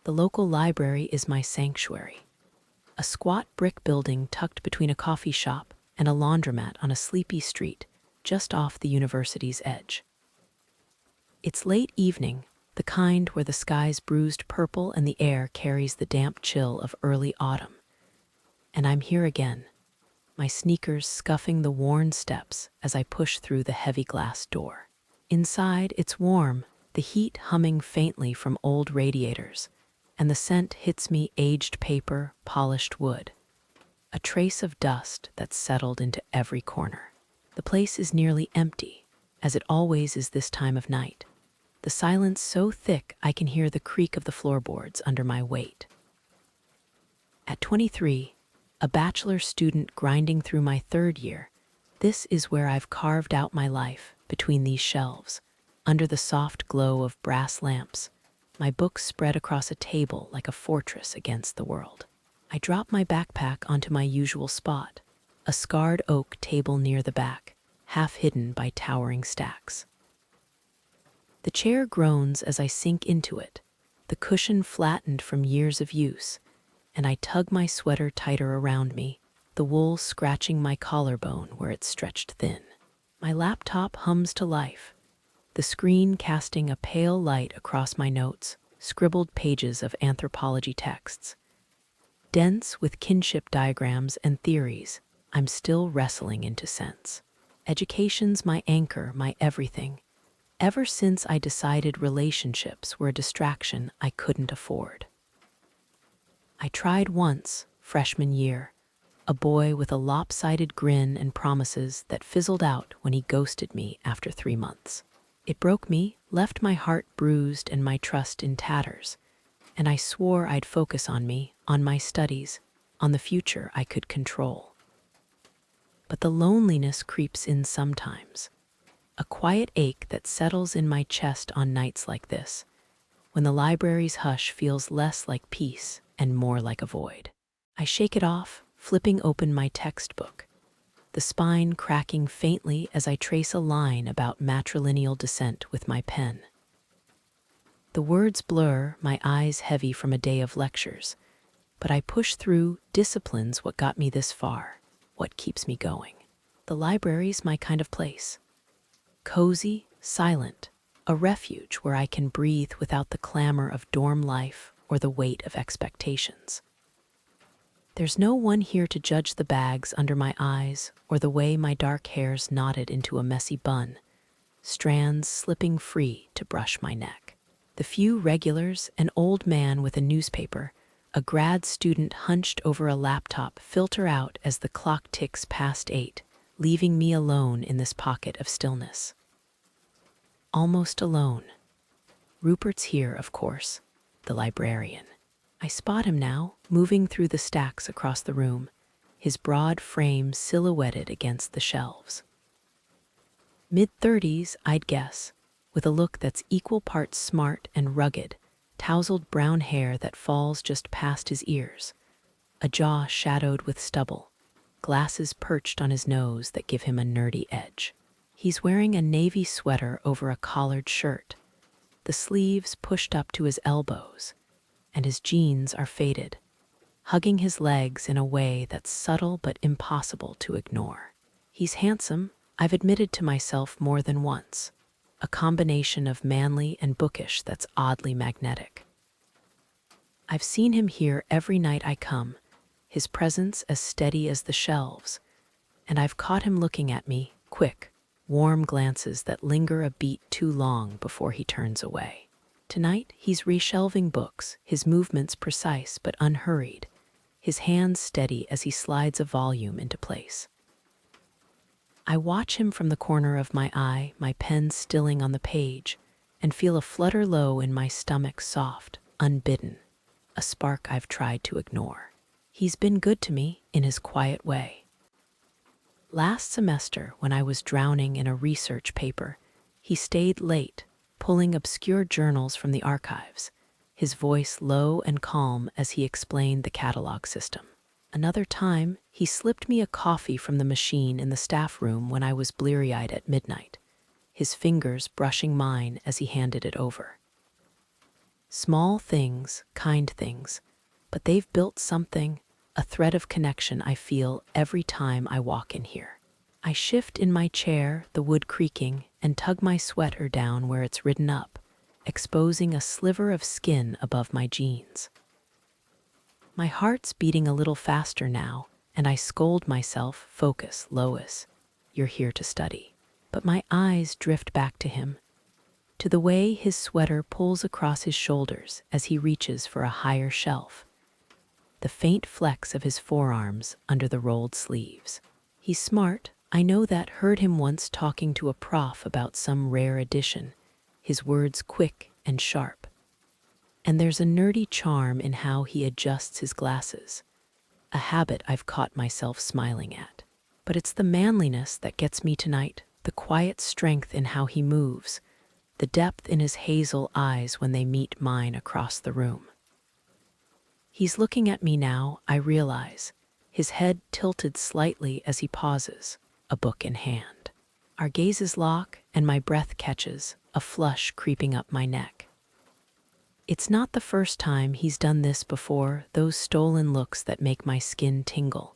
The local library is my sanctuary. A squat brick building tucked between a coffee shop and a laundromat on a sleepy street just off the university's edge. It's late evening, the kind where the sky's bruised purple and the air carries the damp chill of early autumn. And I'm here again, my sneakers scuffing the worn steps as I push through the heavy glass door. Inside, it's warm, the heat humming faintly from old radiators, and the scent hits me aged paper, polished wood. A trace of dust that's settled into every corner. The place is nearly empty, as it always is this time of night. The silence so thick I can hear the creak of the floorboards under my weight. At 23, a bachelor student grinding through my third year, this is where I've carved out my life, between these shelves, under the soft glow of brass lamps, my books spread across a table like a fortress against the world. I drop my backpack onto my usual spot, a scarred oak table near the back, half hidden by towering stacks. The chair groans as I sink into it, the cushion flattened from years of use, and I tug my sweater tighter around me, the wool scratching my collarbone where it's stretched thin. My laptop hums to life, the screen casting a pale light across my notes, scribbled pages of anthropology texts. Dense with kinship diagrams and theories, I'm still wrestling into sense. Education's my anchor, my everything. Ever since I decided relationships were a distraction I couldn't afford. I tried once, freshman year, a boy with a lopsided grin and promises that fizzled out when he ghosted me after 3 months. It broke me, left my heart bruised and my trust in tatters, and I swore I'd focus on me, on my studies, on the future I could control. But the loneliness creeps in sometimes, a quiet ache that settles in my chest on nights like this, when the library's hush feels less like peace and more like a void. I shake it off, flipping open my textbook, the spine cracking faintly as I trace a line about matrilineal descent with my pen. The words blur, my eyes heavy from a day of lectures, but I push through. Discipline's what got me this far, what keeps me going. The library's my kind of place. Cozy, silent, a refuge where I can breathe without the clamor of dorm life or the weight of expectations. There's no one here to judge the bags under my eyes or the way my dark hair's knotted into a messy bun, strands slipping free to brush my neck. The few regulars, an old man with a newspaper, a grad student hunched over a laptop filter out as the clock ticks past 8, leaving me alone in this pocket of stillness. Almost alone. Rupert's here, of course, the librarian. I spot him now, moving through the stacks across the room, his broad frame silhouetted against the shelves. Mid-30s, I'd guess, with a look that's equal parts smart and rugged, tousled brown hair that falls just past his ears, a jaw shadowed with stubble, glasses perched on his nose that give him a nerdy edge. He's wearing a navy sweater over a collared shirt, the sleeves pushed up to his elbows, and his jeans are faded, hugging his legs in a way that's subtle but impossible to ignore. He's handsome, I've admitted to myself more than once, a combination of manly and bookish that's oddly magnetic. I've seen him here every night I come, his presence as steady as the shelves, and I've caught him looking at me, quick, warm glances that linger a beat too long before he turns away. Tonight, he's reshelving books, his movements precise but unhurried, his hands steady as he slides a volume into place. I watch him from the corner of my eye, my pen stilling on the page, and feel a flutter low in my stomach, soft, unbidden, a spark I've tried to ignore. He's been good to me in his quiet way. Last semester, when I was drowning in a research paper, he stayed late, pulling obscure journals from the archives, his voice low and calm as he explained the catalog system. Another time, he slipped me a coffee from the machine in the staff room when I was bleary-eyed at midnight, his fingers brushing mine as he handed it over. Small things, kind things, but they've built something, a thread of connection I feel every time I walk in here. I shift in my chair, the wood creaking, and tug my sweater down where it's ridden up, exposing a sliver of skin above my jeans. My heart's beating a little faster now, and I scold myself, "Focus, Lois. You're here to study." But my eyes drift back to him, to the way his sweater pulls across his shoulders as he reaches for a higher shelf, the faint flex of his forearms under the rolled sleeves. He's smart. I know that. Heard him once talking to a prof about some rare edition, his words quick and sharp. And there's a nerdy charm in how he adjusts his glasses, a habit I've caught myself smiling at. But it's the manliness that gets me tonight, the quiet strength in how he moves, the depth in his hazel eyes when they meet mine across the room. He's looking at me now, I realize, his head tilted slightly as he pauses, a book in hand. Our gazes lock, and my breath catches, a flush creeping up my neck. It's not the first time he's done this before, those stolen looks that make my skin tingle.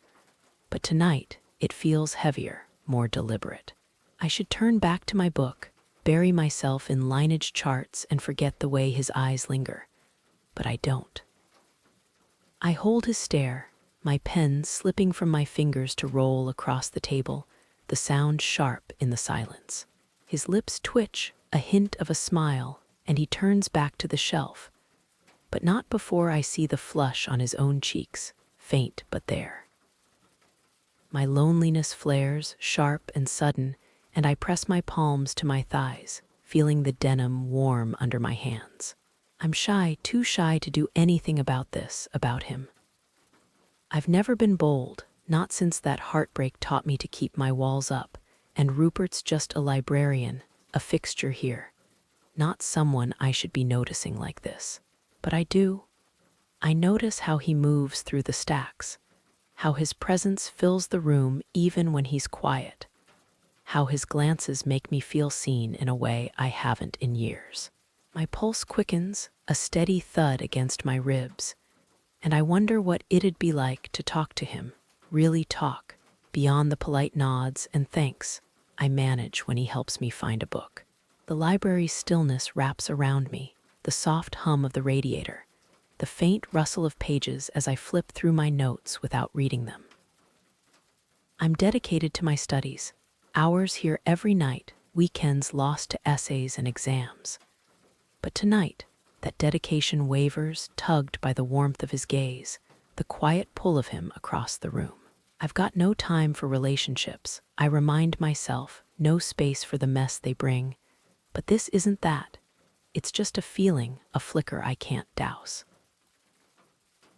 But tonight, it feels heavier, more deliberate. I should turn back to my book, bury myself in lineage charts, and forget the way his eyes linger. But I don't. I hold his stare, my pen slipping from my fingers to roll across the table, the sound sharp in the silence. His lips twitch, a hint of a smile, and he turns back to the shelf. But not before I see the flush on his own cheeks, faint but there. My loneliness flares, sharp and sudden, and I press my palms to my thighs, feeling the denim warm under my hands. I'm shy, too shy to do anything about this, about him. I've never been bold, not since that heartbreak taught me to keep my walls up, and Rupert's just a librarian, a fixture here. Not someone I should be noticing like this. But I do. I notice how he moves through the stacks, how his presence fills the room even when he's quiet, how his glances make me feel seen in a way I haven't in years. My pulse quickens, a steady thud against my ribs, and I wonder what it'd be like to talk to him, really talk, beyond the polite nods and thanks I manage when he helps me find a book. The library's stillness wraps around me, the soft hum of the radiator, the faint rustle of pages as I flip through my notes without reading them. I'm dedicated to my studies, hours here every night, weekends lost to essays and exams. But tonight, that dedication wavers, tugged by the warmth of his gaze, the quiet pull of him across the room. I've got no time for relationships. I remind myself, no space for the mess they bring. But this isn't that. It's just a feeling, a flicker I can't douse.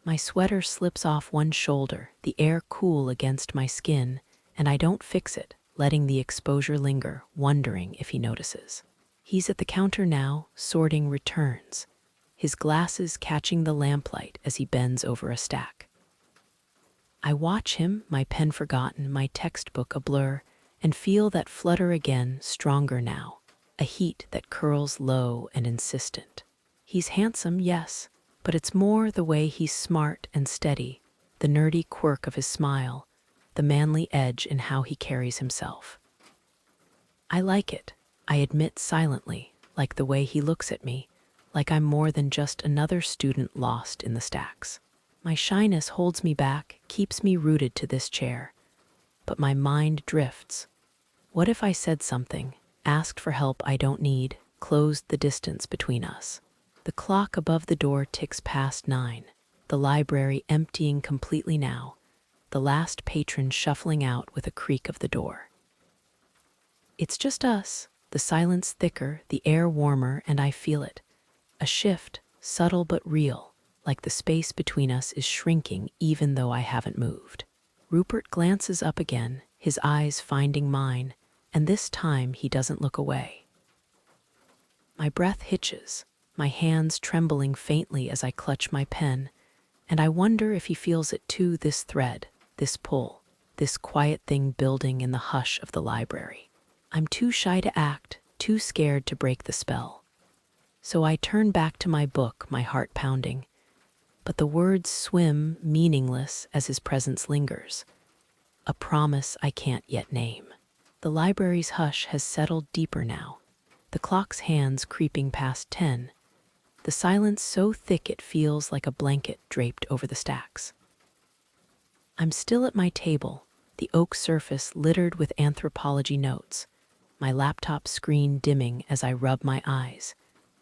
My sweater slips off one shoulder, the air cool against my skin, and I don't fix it, letting the exposure linger, wondering if he notices. He's at the counter now, sorting returns, his glasses catching the lamplight as he bends over a stack. I watch him, my pen forgotten, my textbook a blur, and feel that flutter again, stronger now, a heat that curls low and insistent. He's handsome, yes, but it's more the way he's smart and steady, the nerdy quirk of his smile, the manly edge in how he carries himself. I like it, I admit silently, like the way he looks at me, like I'm more than just another student lost in the stacks. My shyness holds me back, keeps me rooted to this chair, but my mind drifts. What if I said something, asked for help I don't need, closed the distance between us? The clock above the door ticks past 9, the library emptying completely now, the last patron shuffling out with a creak of the door. It's just us, the silence thicker, the air warmer, and I feel it. A shift, subtle but real, like the space between us is shrinking even though I haven't moved. Rupert glances up again, his eyes finding mine, and this time he doesn't look away. My breath hitches, my hands trembling faintly as I clutch my pen, and I wonder if he feels it too, this thread, this pull, this quiet thing building in the hush of the library. I'm too shy to act, too scared to break the spell. So I turn back to my book, my heart pounding, but the words swim meaningless as his presence lingers. A promise I can't yet name. The library's hush has settled deeper now, the clock's hands creeping past 10, the silence so thick it feels like a blanket draped over the stacks. I'm still at my table, the oak surface littered with anthropology notes, my laptop screen dimming as I rub my eyes,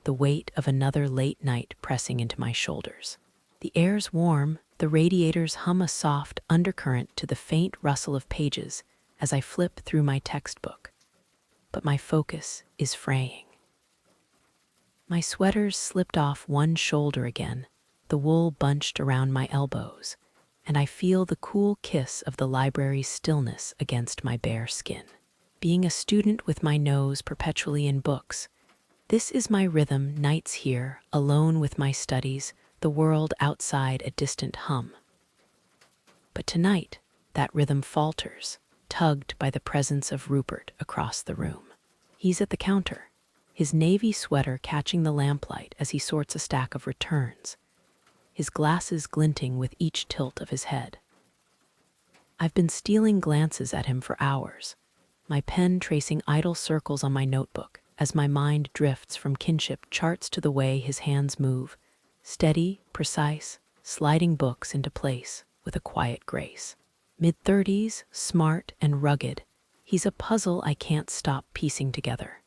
the weight of another late night pressing into my shoulders. The air's warm, the radiators hum a soft undercurrent to the faint rustle of pages as I flip through my textbook. But my focus is fraying. My sweater's slipped off one shoulder again, the wool bunched around my elbows, and I feel the cool kiss of the library's stillness against my bare skin. Being a student with my nose perpetually in books, this is my rhythm nights here, alone with my studies, the world outside a distant hum. But tonight, that rhythm falters, tugged by the presence of Rupert across the room. He's at the counter, his navy sweater catching the lamplight as he sorts a stack of returns, his glasses glinting with each tilt of his head. I've been stealing glances at him for hours, my pen tracing idle circles on my notebook as my mind drifts from kinship charts to the way his hands move, steady, precise, sliding books into place with a quiet grace. Mid-30s, smart and rugged, he's a puzzle I can't stop piecing together.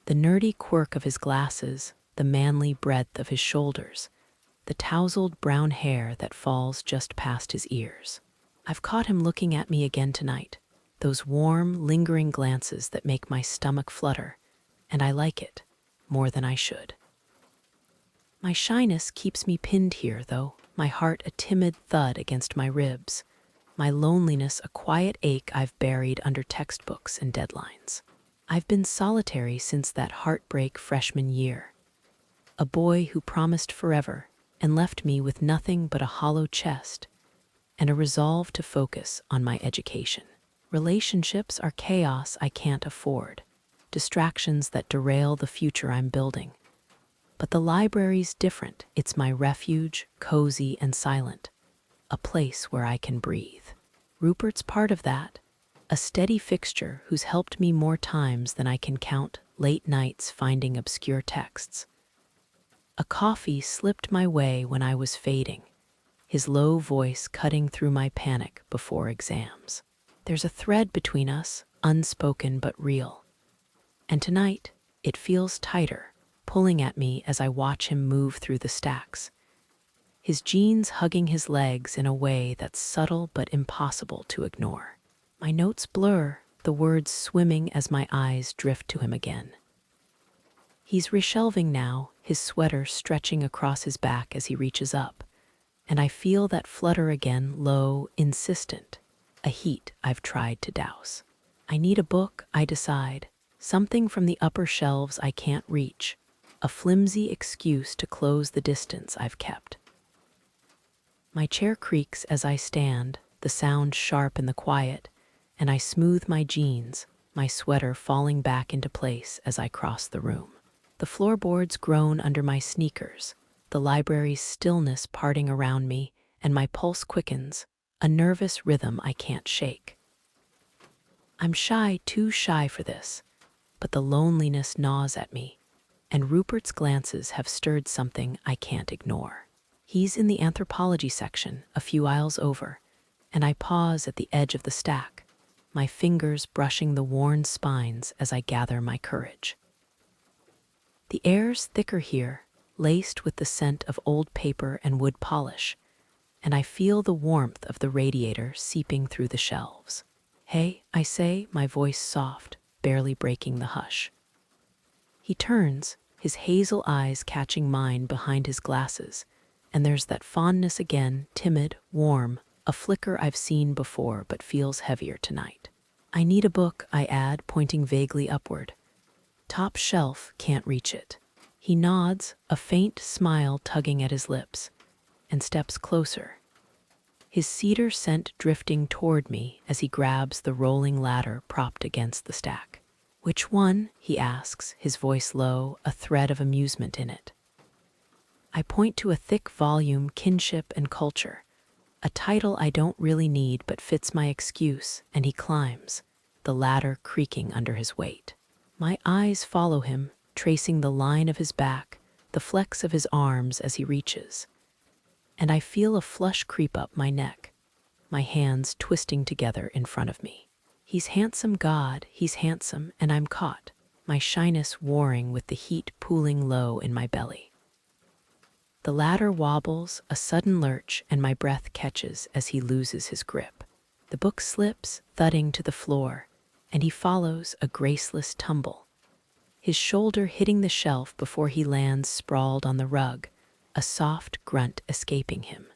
The nerdy quirk of his glasses, the manly breadth of his shoulders, the tousled brown hair that falls just past his ears. I've caught him looking at me again tonight, those warm, lingering glances that make my stomach flutter, and I like it more than I should. My shyness keeps me pinned here, though, my heart a timid thud against my ribs, my loneliness a quiet ache I've buried under textbooks and deadlines. I've been solitary since that heartbreak freshman year, a boy who promised forever and left me with nothing but a hollow chest and a resolve to focus on my education. Relationships are chaos I can't afford, distractions that derail the future I'm building. But the library's different. It's my refuge, cozy and silent, a place where I can breathe. Rupert's part of that, a steady fixture who's helped me more times than I can count, late nights finding obscure texts. A coffee slipped my way when I was fading, his low voice cutting through my panic before exams. There's a thread between us, unspoken but real. And tonight, it feels tighter, pulling at me as I watch him move through the stacks, his jeans hugging his legs in a way that's subtle but impossible to ignore. My notes blur, the words swimming as my eyes drift to him again. He's reshelving now, his sweater stretching across his back as he reaches up, and I feel that flutter again, low, insistent, a heat I've tried to douse. I need a book, I decide, something from the upper shelves I can't reach, a flimsy excuse to close the distance I've kept. My chair creaks as I stand, the sound sharp in the quiet, and I smooth my jeans, my sweater falling back into place as I cross the room. The floorboards groan under my sneakers, the library's stillness parting around me, and my pulse quickens, a nervous rhythm I can't shake. I'm shy, too shy for this, but the loneliness gnaws at me, and Rupert's glances have stirred something I can't ignore. He's in the anthropology section, a few aisles over, and I pause at the edge of the stack, my fingers brushing the worn spines as I gather my courage. The air's thicker here, laced with the scent of old paper and wood polish, and I feel the warmth of the radiator seeping through the shelves. "Hey," I say, my voice soft, barely breaking the hush. He turns, his hazel eyes catching mine behind his glasses, and there's that fondness again, timid, warm, a flicker I've seen before but feels heavier tonight. "I need a book," I add, pointing vaguely upward. "Top shelf, can't reach it." He nods, a faint smile tugging at his lips, and steps closer, his cedar scent drifting toward me as he grabs the rolling ladder propped against the stack. "Which one?" he asks, his voice low, a thread of amusement in it. I point to a thick volume, Kinship and Culture, a title I don't really need but fits my excuse, and he climbs, the ladder creaking under his weight. My eyes follow him, tracing the line of his back, the flex of his arms as he reaches. And I feel a flush creep up my neck, my hands twisting together in front of me. He's handsome, God, he's handsome, and I'm caught, my shyness warring with the heat pooling low in my belly. The ladder wobbles, a sudden lurch, and my breath catches as he loses his grip. The book slips, thudding to the floor, and he follows a graceless tumble, his shoulder hitting the shelf before he lands sprawled on the rug, a soft grunt escaping him.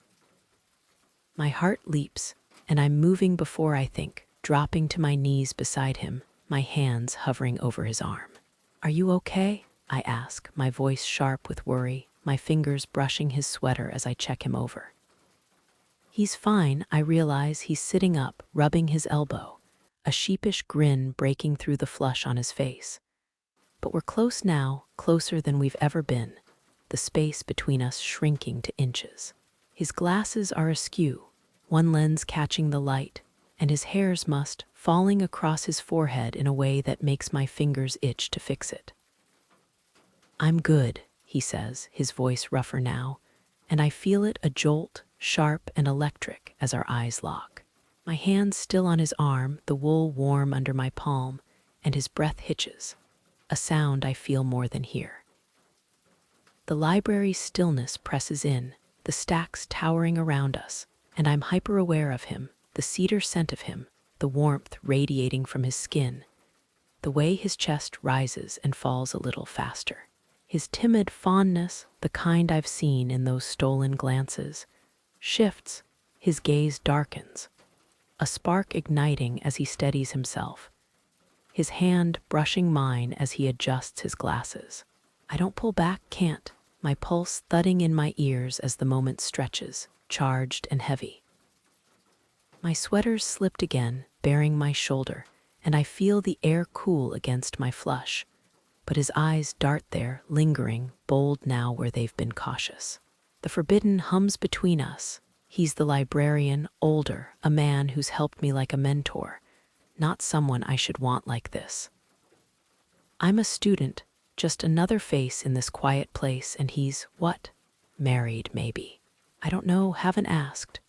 My heart leaps, and I'm moving before I think, dropping to my knees beside him, my hands hovering over his arm. "Are you okay?" I ask, my voice sharp with worry, my fingers brushing his sweater as I check him over. He's fine. I realize he's sitting up, rubbing his elbow, a sheepish grin breaking through the flush on his face. But we're close now, closer than we've ever been, the space between us shrinking to inches. His glasses are askew, one lens catching the light, and his hair's mussed, falling across his forehead in a way that makes my fingers itch to fix it. "I'm good," he says, his voice rougher now, and I feel it a jolt, sharp and electric, as our eyes lock. My hand's still on his arm, the wool warm under my palm, and his breath hitches, a sound I feel more than hear. The library's stillness presses in, the stacks towering around us, and I'm hyper-aware of him, the cedar scent of him, the warmth radiating from his skin, the way his chest rises and falls a little faster. His timid fondness, the kind I've seen in those stolen glances, shifts, his gaze darkens, a spark igniting as he steadies himself, his hand brushing mine as he adjusts his glasses. I don't pull back, can't, my pulse thudding in my ears as the moment stretches, charged and heavy. My sweater's slipped again, bearing my shoulder, and I feel the air cool against my flush, but his eyes dart there, lingering, bold now where they've been cautious. The forbidden hums between us. He's the librarian, older, a man who's helped me like a mentor, not someone I should want like this. I'm a student, just another face in this quiet place, and he's, what? Married, maybe. I don't know, haven't asked,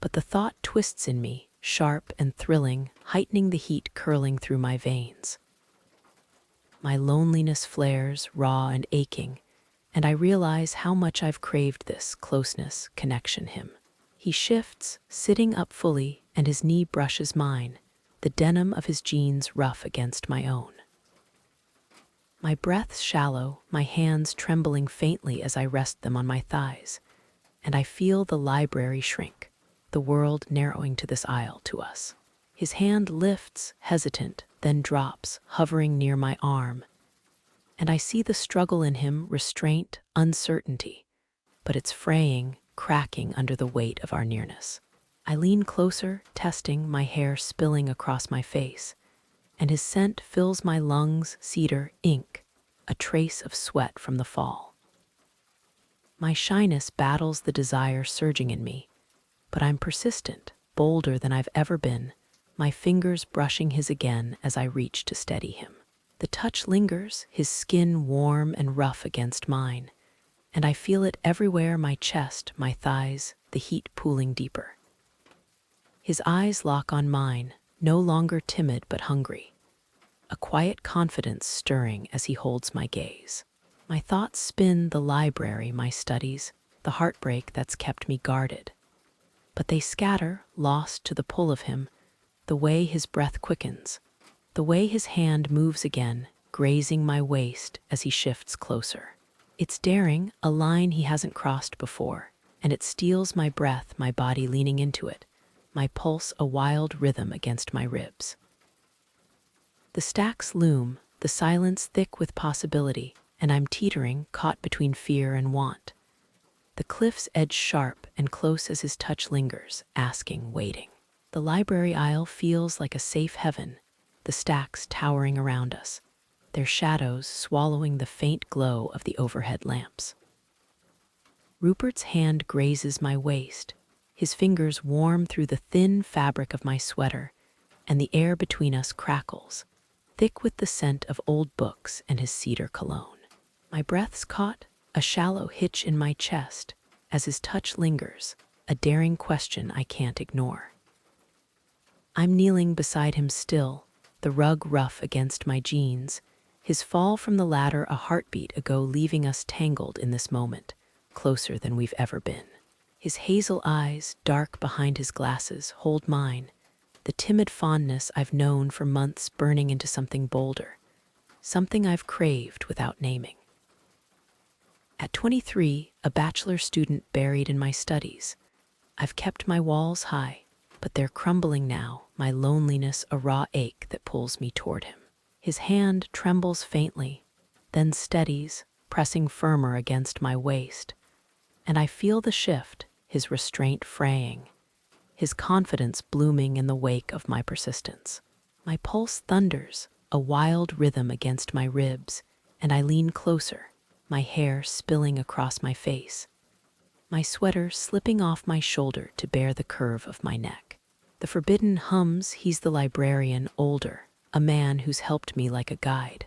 but the thought twists in me, sharp and thrilling, heightening the heat curling through my veins. My loneliness flares, raw and aching, and I realize how much I've craved this closeness, connection him. He shifts, sitting up fully, and his knee brushes mine, the denim of his jeans rough against my own. My breath's shallow, my hands trembling faintly as I rest them on my thighs, and I feel the library shrink, the world narrowing to this aisle to us. His hand lifts, hesitant, then drops, hovering near my arm, and I see the struggle in him, restraint, uncertainty, but it's fraying, cracking under the weight of our nearness. I lean closer, testing, my hair spilling across my face, and his scent fills my lungs, cedar, ink, a trace of sweat from the fall. My shyness battles the desire surging in me, but I'm persistent, bolder than I've ever been, my fingers brushing his again as I reach to steady him. The touch lingers, his skin warm and rough against mine, and I feel it everywhere, my chest, my thighs, the heat pooling deeper. His eyes lock on mine, no longer timid but hungry, a quiet confidence stirring as he holds my gaze. My thoughts spin the library, my studies, the heartbreak that's kept me guarded. But they scatter, lost to the pull of him, the way his breath quickens, the way his hand moves again, grazing my waist as he shifts closer. It's daring, a line he hasn't crossed before, and it steals my breath, my body leaning into it, my pulse a wild rhythm against my ribs. The stacks loom, the silence thick with possibility, and I'm teetering, caught between fear and want. The cliff's edge sharp and close as his touch lingers, asking, waiting. The library aisle feels like a safe heaven, the stacks towering around us, their shadows swallowing the faint glow of the overhead lamps. Rupert's hand grazes my waist, his fingers warm through the thin fabric of my sweater, and the air between us crackles, thick with the scent of old books and his cedar cologne. My breath's caught, a shallow hitch in my chest, as his touch lingers, a daring question I can't ignore. I'm kneeling beside him still, the rug rough against my jeans, his fall from the ladder a heartbeat ago leaving us tangled in this moment, closer than we've ever been. His hazel eyes, dark behind his glasses, hold mine, the timid fondness I've known for months burning into something bolder, something I've craved without naming. At 23, a bachelor student buried in my studies, I've kept my walls high, but they're crumbling now, my loneliness a raw ache that pulls me toward him. His hand trembles faintly, then steadies, pressing firmer against my waist, and I feel the shift, his restraint fraying, his confidence blooming in the wake of my persistence. My pulse thunders, a wild rhythm against my ribs, and I lean closer, my hair spilling across my face, my sweater slipping off my shoulder to bear the curve of my neck. The forbidden hums he's the librarian older, a man who's helped me like a guide.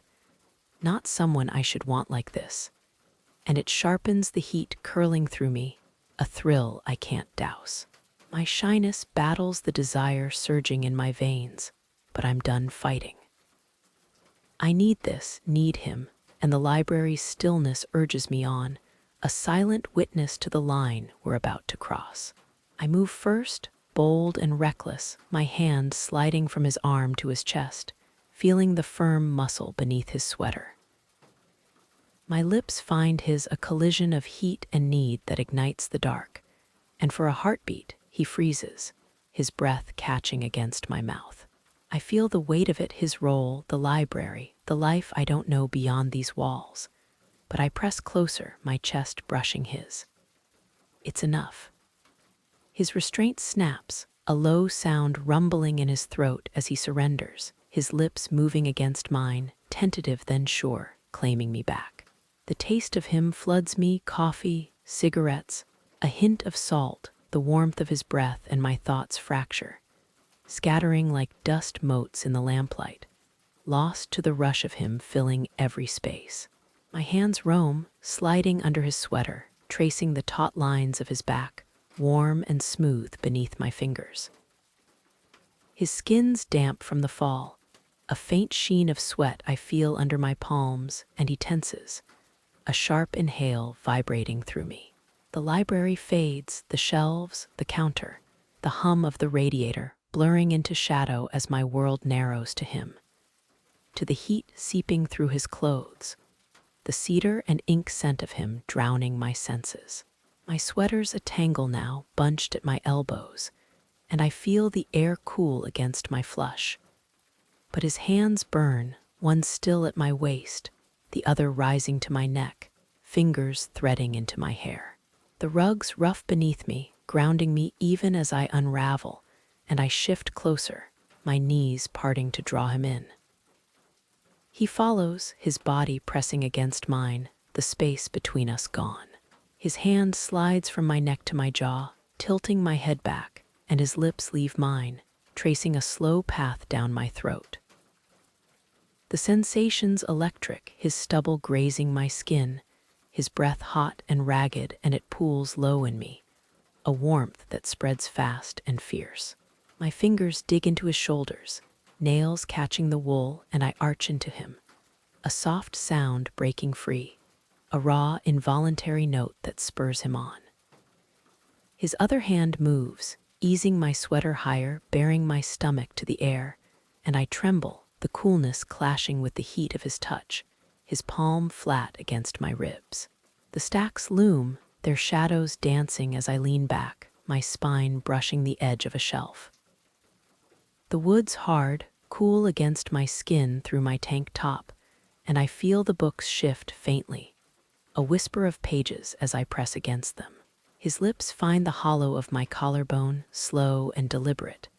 Not someone I should want like this. And it sharpens the heat curling through me, a thrill I can't douse. My shyness battles the desire surging in my veins, but I'm done fighting. I need this, need him, and the library's stillness urges me on, a silent witness to the line we're about to cross. I move first, bold and reckless, my hand sliding from his arm to his chest, feeling the firm muscle beneath his sweater. My lips find his a collision of heat and need that ignites the dark, and for a heartbeat, he freezes, his breath catching against my mouth. I feel the weight of it, his role, the library, the life I don't know beyond these walls. But I press closer, my chest brushing his. It's enough. His restraint snaps, a low sound rumbling in his throat as he surrenders, his lips moving against mine, tentative then sure, claiming me back. The taste of him floods me, coffee, cigarettes, a hint of salt, the warmth of his breath, and my thoughts fracture, scattering like dust motes in the lamplight, lost to the rush of him filling every space. My hands roam, sliding under his sweater, tracing the taut lines of his back, warm and smooth beneath my fingers. His skin's damp from the fall, a faint sheen of sweat I feel under my palms, and he tenses, a sharp inhale vibrating through me. The library fades, the shelves, the counter, the hum of the radiator blurring into shadow as my world narrows to him, to the heat seeping through his clothes, the cedar and ink scent of him drowning my senses. My sweater's a tangle now, bunched at my elbows, and I feel the air cool against my flush. But his hands burn, one still at my waist, the other rising to my neck, fingers threading into my hair. The rug's rough beneath me, grounding me even as I unravel, and I shift closer, my knees parting to draw him in. He follows, his body pressing against mine, the space between us gone. His hand slides from my neck to my jaw, tilting my head back, and his lips leave mine, tracing a slow path down my throat. The sensation's electric, his stubble grazing my skin, his breath hot and ragged, and it pools low in me, a warmth that spreads fast and fierce. My fingers dig into his shoulders, nails catching the wool, and I arch into him, a soft sound breaking free, a raw, involuntary note that spurs him on. His other hand moves, easing my sweater higher, bearing my stomach to the air, and I tremble, the coolness clashing with the heat of his touch, his palm flat against my ribs. The stacks loom, their shadows dancing as I lean back, my spine brushing the edge of a shelf. The wood's hard, cool against my skin through my tank top, and I feel the books shift faintly, a whisper of pages as I press against them. His lips find the hollow of my collarbone, slow and deliberate,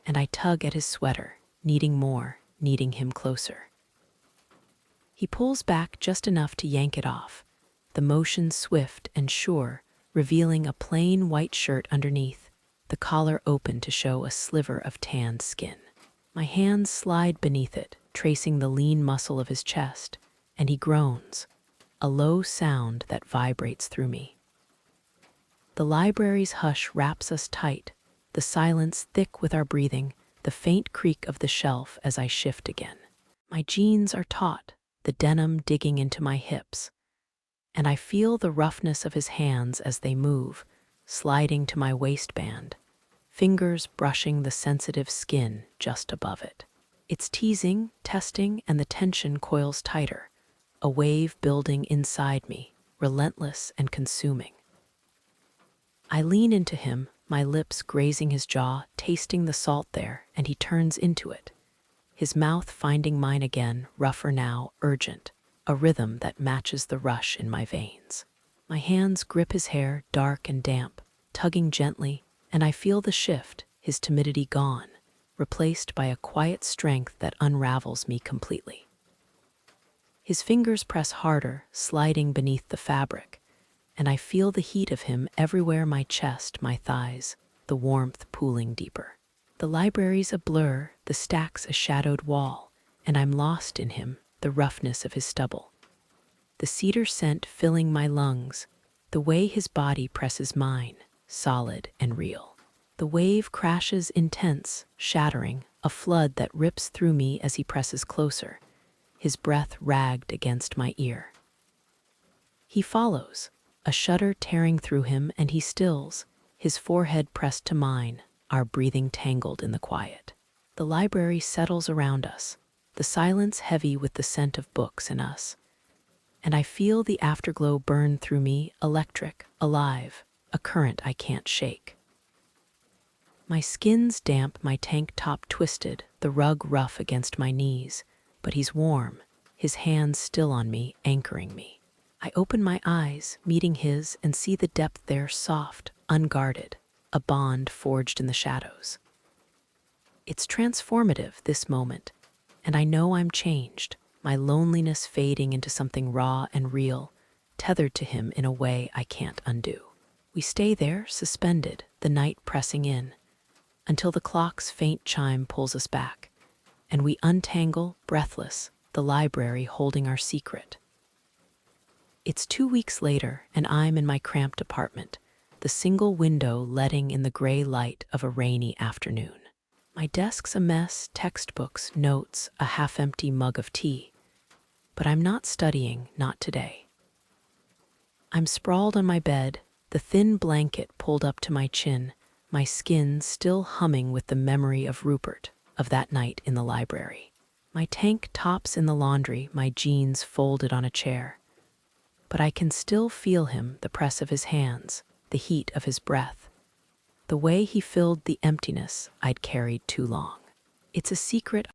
and I tug at his sweater, needing more, needing him closer. He pulls back just enough to yank it off, the motion swift and sure, revealing a plain white shirt underneath, the collar open to show a sliver of tanned skin. My hands slide beneath it, tracing the lean muscle of his chest, and he groans, a low sound that vibrates through me. The library's hush wraps us tight, the silence thick with our breathing, the faint creak of the shelf as I shift again. My jeans are taut, the denim digging into my hips, and I feel the roughness of his hands as they move, sliding to my waistband, fingers brushing the sensitive skin just above it. It's teasing, testing, and the tension coils tighter, a wave building inside me, relentless and consuming. I lean into him, my lips grazing his jaw, tasting the salt there, and he turns into it, his mouth finding mine again, rougher now, urgent, a rhythm that matches the rush in my veins. My hands grip his hair, dark and damp, tugging gently, and I feel the shift, his timidity gone, replaced by a quiet strength that unravels me completely. His fingers press harder, sliding beneath the fabric, and I feel the heat of him everywhere, my chest, my thighs, the warmth pooling deeper. The library's a blur, the stacks a shadowed wall, and I'm lost in him, the roughness of his stubble. The cedar scent filling my lungs, the way his body presses mine, solid and real. The wave crashes intense, shattering, a flood that rips through me as he presses closer, his breath ragged against my ear. He follows, a shudder tearing through him, and he stills, his forehead pressed to mine, our breathing tangled in the quiet. The library settles around us, the silence heavy with the scent of books and us. And I feel the afterglow burn through me, electric, alive, a current I can't shake. My skin's damp, my tank top twisted, the rug rough against my knees, but he's warm, his hands still on me, anchoring me. I open my eyes, meeting his, and see the depth there, soft, unguarded, a bond forged in the shadows. It's transformative, this moment, and I know I'm changed, my loneliness fading into something raw and real, tethered to him in a way I can't undo. We stay there, suspended, the night pressing in, until the clock's faint chime pulls us back, and we untangle, breathless, the library holding our secret. It's 2 weeks later, and I'm in my cramped apartment, the single window letting in the gray light of a rainy afternoon. My desk's a mess, textbooks, notes, a half-empty mug of tea. But I'm not studying, not today. I'm sprawled on my bed, the thin blanket pulled up to my chin, my skin still humming with the memory of Rupert, of that night in the library. My tank top's in the laundry, my jeans folded on a chair. But I can still feel him, the press of his hands, the heat of his breath, the way he filled the emptiness I'd carried too long. It's a secret